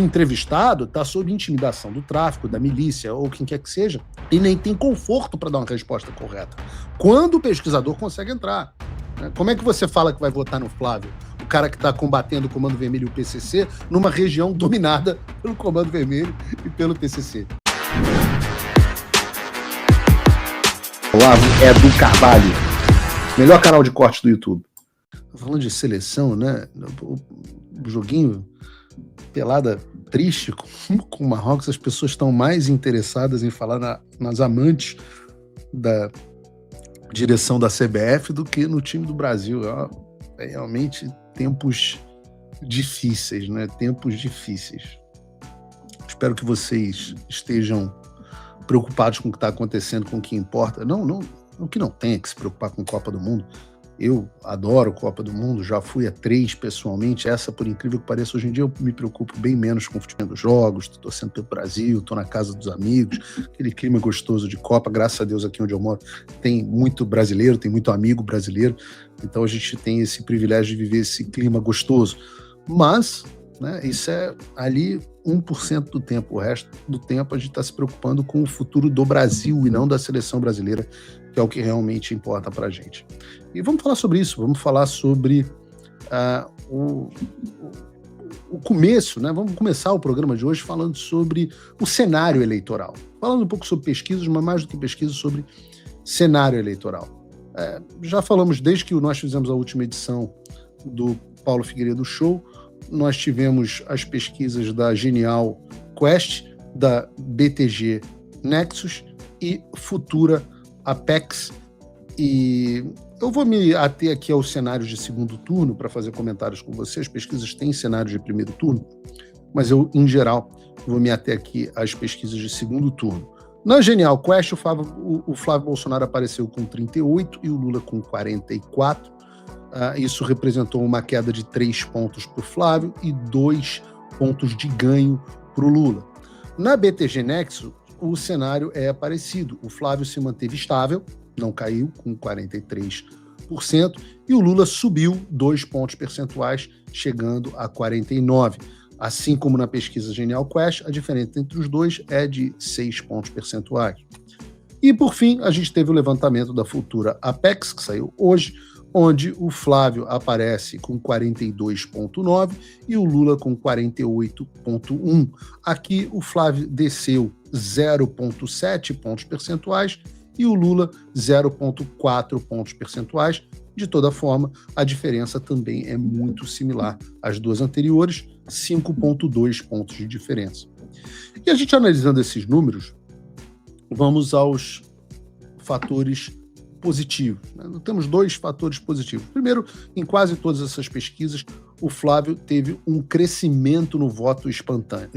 entrevistado está sob intimidação do tráfico, da milícia ou quem quer que seja, e nem tem conforto para dar uma resposta correta. Quando o pesquisador consegue entrar. Né? Como é que você fala que vai votar no Flávio? O cara que está combatendo o Comando Vermelho e o PCC numa região dominada pelo Comando Vermelho e pelo PCC. Olavo é do Carvalho, melhor canal de corte do YouTube. Falando de seleção, né? O joguinho pelada triste com o Marrocos, as pessoas estão mais interessadas em falar nas amantes da direção da CBF do que no time do Brasil. É realmente tempos difíceis, né? Tempos difíceis. Espero que vocês estejam preocupados com o que está acontecendo, com o que importa. Não que não tenha que se preocupar com a Copa do Mundo. Eu adoro Copa do Mundo, já fui a 3 pessoalmente. Essa, por incrível que pareça, hoje em dia eu me preocupo bem menos com o futebol dos jogos, estou torcendo pelo Brasil, estou na casa dos amigos, aquele clima gostoso de Copa. Graças a Deus, aqui onde eu moro tem muito brasileiro, tem muito amigo brasileiro, então a gente tem esse privilégio de viver esse clima gostoso. Mas, né, isso é ali 1% do tempo. O resto do tempo a gente está se preocupando com o futuro do Brasil e não da seleção brasileira, que é o que realmente importa para a gente. E vamos falar sobre isso, vamos falar sobre o começo, né? Vamos começar o programa de hoje falando sobre o cenário eleitoral. Falando um pouco sobre pesquisas, mas mais do que pesquisas, sobre cenário eleitoral. Já falamos desde que nós fizemos a última edição do Paulo Figueiredo Show, nós tivemos as pesquisas da Genial Quest, da BTG Nexus e Futura Apex, e eu vou me ater aqui aos cenários de segundo turno para fazer comentários com vocês. As pesquisas têm cenários de primeiro turno, mas eu, em geral, vou me ater aqui às pesquisas de segundo turno. Na Genial Quest, o Flávio Bolsonaro apareceu com 38 e o Lula com 44. Isso representou uma queda de 3 pontos para o Flávio e 2 pontos de ganho para o Lula. Na BTG Nexus, o cenário é parecido. O Flávio se manteve estável, não caiu, com 43%, e o Lula subiu 2 pontos percentuais, chegando a 49%. Assim como na pesquisa Genial Quest, a diferença entre os dois é de 6 pontos percentuais. E, por fim, a gente teve o levantamento da Futura Apex, que saiu hoje, onde o Flávio aparece com 42,9% e o Lula com 48,1%. Aqui o Flávio desceu 0,7 pontos percentuais e o Lula 0,4 pontos percentuais. De toda forma, a diferença também é muito similar às duas anteriores, 5,2 pontos de diferença. E a gente analisando esses números, vamos aos fatores positivos. Temos 2 fatores positivos. Primeiro, em quase todas essas pesquisas, o Flávio teve um crescimento no voto espontâneo.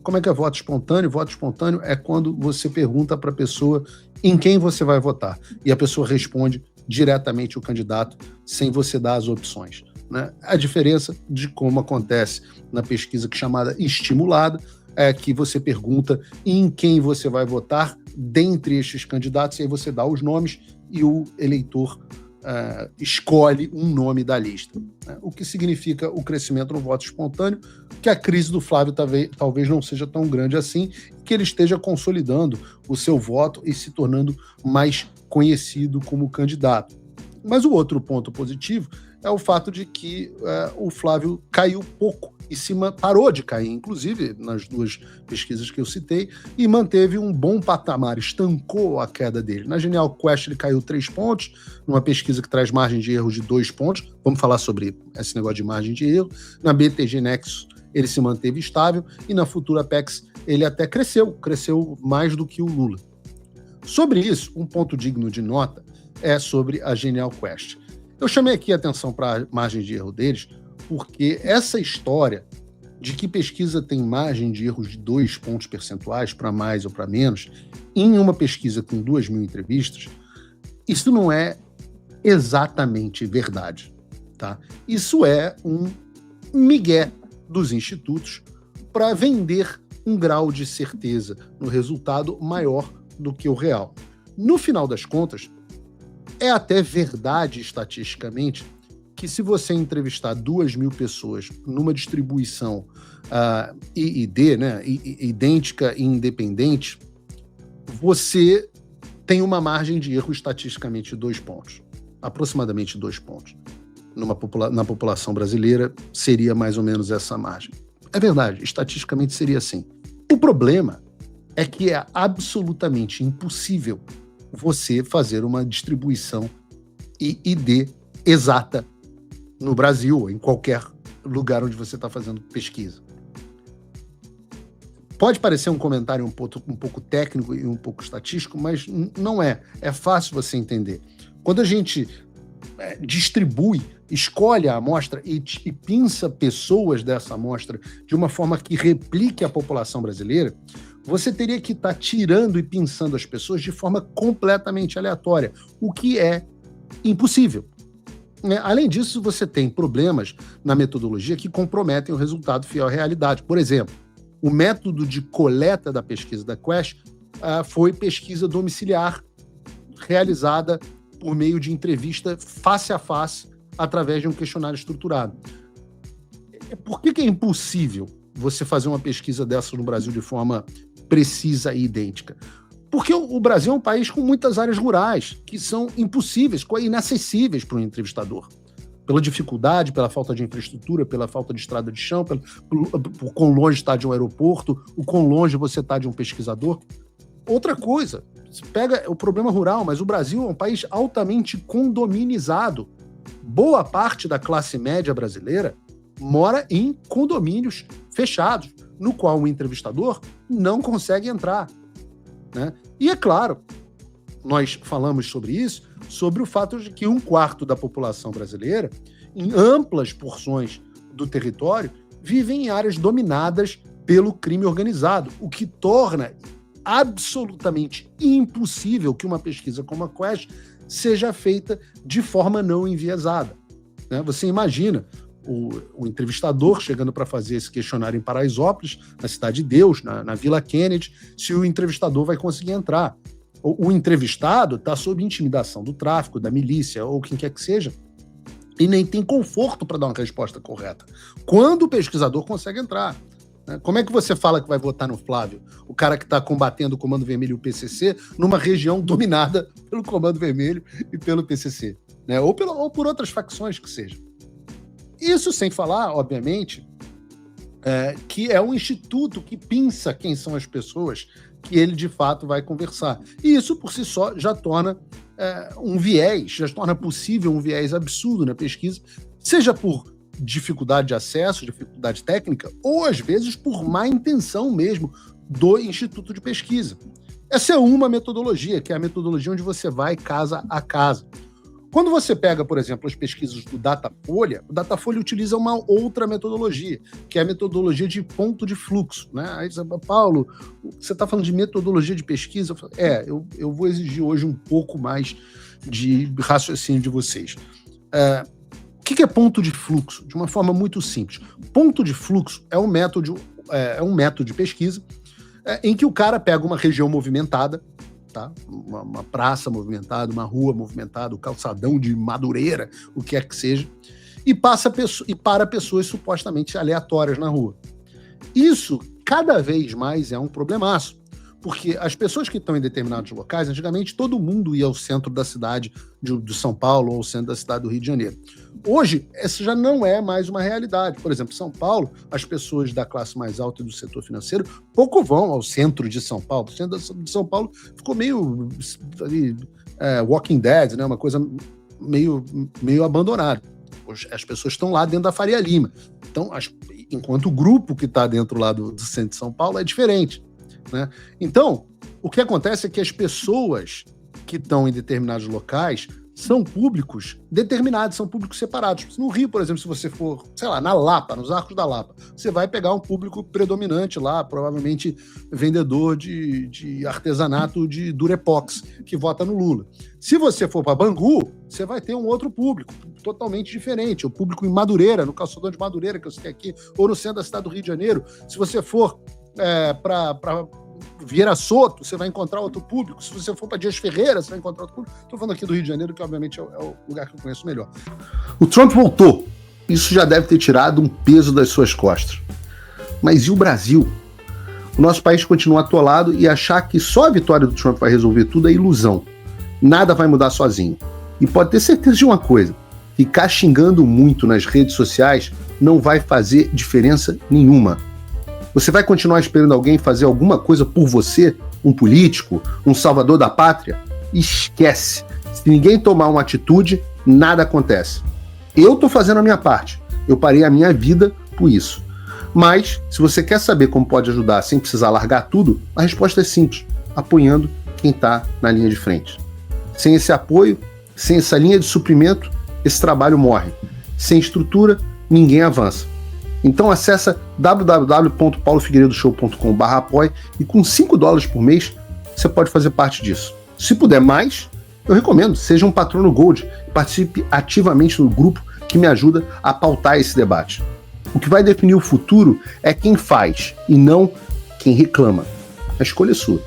Como é que é voto espontâneo? Voto espontâneo é quando você pergunta para a pessoa em quem você vai votar e a pessoa responde diretamente o candidato sem você dar as opções. Né? A diferença de como acontece na pesquisa chamada estimulada é que você pergunta em quem você vai votar dentre estes candidatos, e aí você dá os nomes e o eleitor escolhe um nome da lista. Né? O que significa o crescimento no voto espontâneo, que a crise do Flávio talvez não seja tão grande assim, que ele esteja consolidando o seu voto e se tornando mais conhecido como candidato. Mas o outro ponto positivo é o fato de que o Flávio caiu pouco e parou de cair, inclusive nas 2 pesquisas que eu citei, e manteve um bom patamar, estancou a queda dele. Na Genial Quest ele caiu 3 pontos, numa pesquisa que traz margem de erro de 2 pontos, vamos falar sobre esse negócio de margem de erro. Na BTG Nexus ele se manteve estável, e na Futura Apex ele até cresceu mais do que o Lula. Sobre isso, um ponto digno de nota é sobre a Genial Quest. Eu chamei aqui a atenção para a margem de erro deles, porque essa história de que pesquisa tem margem de erros de 2 pontos percentuais para mais ou para menos, em uma pesquisa com 2.000 entrevistas, isso não é exatamente verdade. Tá? Isso é um migué dos institutos para vender um grau de certeza no resultado maior do que o real. No final das contas, é até verdade estatisticamente que se você entrevistar 2.000 pessoas numa distribuição I&D, né, idêntica e independente, você tem uma margem de erro estatisticamente de 2 pontos, aproximadamente 2 pontos. Na população brasileira, seria mais ou menos essa margem. É verdade, estatisticamente seria assim. O problema é que é absolutamente impossível você fazer uma distribuição I&D exata no Brasil, ou em qualquer lugar onde você está fazendo pesquisa. Pode parecer um comentário um pouco técnico e um pouco estatístico, mas não é. É fácil você entender. Quando a gente distribui, escolhe a amostra e pinça pessoas dessa amostra de uma forma que replique a população brasileira, você teria que estar tirando e pinçando as pessoas de forma completamente aleatória, o que é impossível. Além disso, você tem problemas na metodologia que comprometem o resultado fiel à realidade. Por exemplo, o método de coleta da pesquisa da Quest foi pesquisa domiciliar, realizada por meio de entrevista face a face, através de um questionário estruturado. Por que é impossível você fazer uma pesquisa dessa no Brasil de forma precisa e idêntica? Porque o Brasil é um país com muitas áreas rurais que são impossíveis, inacessíveis para um entrevistador. Pela dificuldade, pela falta de infraestrutura, pela falta de estrada de chão, por quão longe está de um aeroporto, o quão longe você está de um pesquisador. Outra coisa, você pega o problema rural, mas o Brasil é um país altamente condominizado. Boa parte da classe média brasileira mora em condomínios fechados, no qual o entrevistador não consegue entrar, né? E é claro, nós falamos sobre isso, sobre o fato de que 1/4 da população brasileira, em amplas porções do território, vivem em áreas dominadas pelo crime organizado, o que torna absolutamente impossível que uma pesquisa como a Quest seja feita de forma não enviesada, né? Você imagina o entrevistador chegando para fazer esse questionário em Paraisópolis, na Cidade de Deus, na Vila Kennedy, se o entrevistador vai conseguir entrar. O entrevistado está sob intimidação do tráfico, da milícia, ou quem quer que seja, e nem tem conforto para dar uma resposta correta. Quando o pesquisador consegue entrar, né? Como é que você fala que vai votar no Flávio, o cara que está combatendo o Comando Vermelho e o PCC, numa região dominada pelo Comando Vermelho e pelo PCC, né? Ou por outras facções que sejam. Isso sem falar, obviamente, que é um instituto que pinça quem são as pessoas que ele, de fato, vai conversar. E isso, por si só, já torna um viés, já torna possível um viés absurdo na pesquisa, seja por dificuldade de acesso, dificuldade técnica, ou, às vezes, por má intenção mesmo do instituto de pesquisa. Essa é uma metodologia, que é a metodologia onde você vai casa a casa. Quando você pega, por exemplo, as pesquisas do Datafolha, o Datafolha utiliza uma outra metodologia, que é a metodologia de ponto de fluxo, né? Aí você fala, Paulo, você está falando de metodologia de pesquisa? Eu vou exigir hoje um pouco mais de raciocínio de vocês. O que é ponto de fluxo? De uma forma muito simples. Ponto de fluxo é um método de pesquisa em que o cara pega uma região movimentada, tá? Uma praça movimentada, uma rua movimentada, o calçadão de Madureira, o que é que seja, e para pessoas supostamente aleatórias na rua. Isso, cada vez mais, é um problemaço, porque as pessoas que estão em determinados locais, antigamente todo mundo ia ao centro da cidade de São Paulo ou ao centro da cidade do Rio de Janeiro. Hoje, essa já não é mais uma realidade. Por exemplo, São Paulo, as pessoas da classe mais alta e do setor financeiro pouco vão ao centro de São Paulo. O centro de São Paulo ficou meio Walking Dead, né? Uma coisa meio abandonada. As pessoas estão lá dentro da Faria Lima. Então, enquanto o grupo que está dentro lá do centro de São Paulo é diferente, né? Então, o que acontece é que as pessoas que estão em determinados locais são públicos determinados, são públicos separados. No Rio, por exemplo, se você for, sei lá, na Lapa, nos Arcos da Lapa, você vai pegar um público predominante lá, provavelmente vendedor de artesanato de Durepox, que vota no Lula. Se você for para Bangu, você vai ter um outro público, totalmente diferente, o público em Madureira, no calçadão de Madureira, que eu citei aqui, ou no centro da cidade do Rio de Janeiro. Se você for para Vieira Soto, você vai encontrar outro público. Se você for para Dias Ferreira, você vai encontrar outro público. Estou falando aqui do Rio de Janeiro, que obviamente é o lugar que eu conheço melhor. O Trump voltou. Isso já deve ter tirado um peso das suas costas. Mas e o Brasil? O nosso país continua atolado e achar que só a vitória do Trump vai resolver tudo é ilusão. Nada vai mudar sozinho. E pode ter certeza de uma coisa: ficar xingando muito nas redes sociais não vai fazer diferença nenhuma. Você vai continuar esperando alguém fazer alguma coisa por você? Um político? Um salvador da pátria? Esquece. Se ninguém tomar uma atitude, nada acontece. Eu estou fazendo a minha parte. Eu parei a minha vida por isso. Mas, se você quer saber como pode ajudar sem precisar largar tudo, a resposta é simples: apoiando quem está na linha de frente. Sem esse apoio, sem essa linha de suprimento, esse trabalho morre. Sem estrutura, ninguém avança. Então acessa www.paulofigueiredoshow.com/apoie e com $5 por mês você pode fazer parte disso. Se puder mais, eu recomendo, seja um patrono Gold e participe ativamente no grupo que me ajuda a pautar esse debate. O que vai definir o futuro é quem faz e não quem reclama. A escolha é sua.